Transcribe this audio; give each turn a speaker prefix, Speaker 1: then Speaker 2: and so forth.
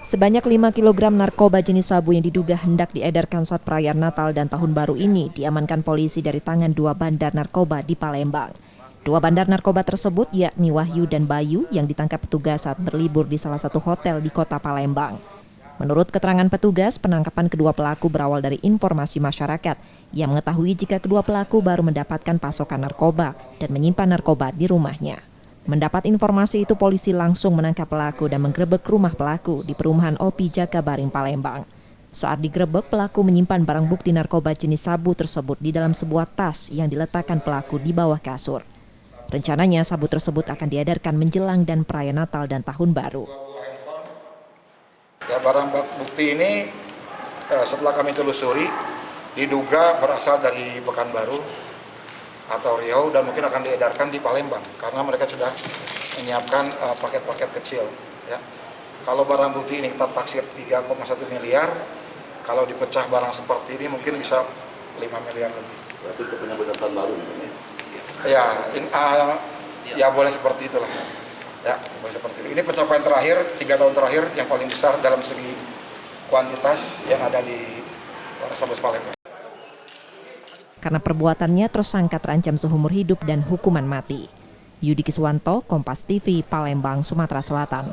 Speaker 1: Sebanyak 5 kg narkoba jenis sabu yang diduga hendak diedarkan saat perayaan Natal dan Tahun Baru ini diamankan polisi dari tangan dua bandar narkoba di Palembang. Dua bandar narkoba tersebut yakni Wahyu dan Bayu yang ditangkap petugas saat berlibur di salah satu hotel di kota Palembang. Menurut keterangan petugas, penangkapan kedua pelaku berawal dari informasi masyarakat yang mengetahui jika kedua pelaku baru mendapatkan pasokan narkoba dan menyimpan narkoba di rumahnya. Mendapat informasi itu, polisi langsung menangkap pelaku dan menggerebek rumah pelaku di perumahan Opi Jakabaring, Palembang. Saat digerebek, pelaku menyimpan barang bukti narkoba jenis sabu tersebut di dalam sebuah tas yang diletakkan pelaku di bawah kasur. Rencananya sabu tersebut akan diedarkan menjelang dan perayaan Natal dan Tahun Baru.
Speaker 2: Ya, barang bukti ini setelah kami telusuri diduga berasal dari Pekanbaru atau Riau dan mungkin akan diedarkan di Palembang karena mereka sudah menyiapkan paket-paket kecil. Ya. Kalau barang bukti ini kita taksir 3,1 miliar, kalau dipecah barang seperti ini mungkin bisa 5 miliar lebih.
Speaker 3: Berarti itu penyambutan tahun baru ini?
Speaker 2: Ya boleh seperti itulah. Ya, boleh seperti itu. Ini pencapaian terakhir 3 tahun terakhir yang paling besar dalam segi kuantitas yang ada di Polrestabes Palembang.
Speaker 1: Karena perbuatannya, tersangka terancam seumur hidup dan hukuman mati. Yudi Kiswanto, Kompas TV, Palembang, Sumatera Selatan.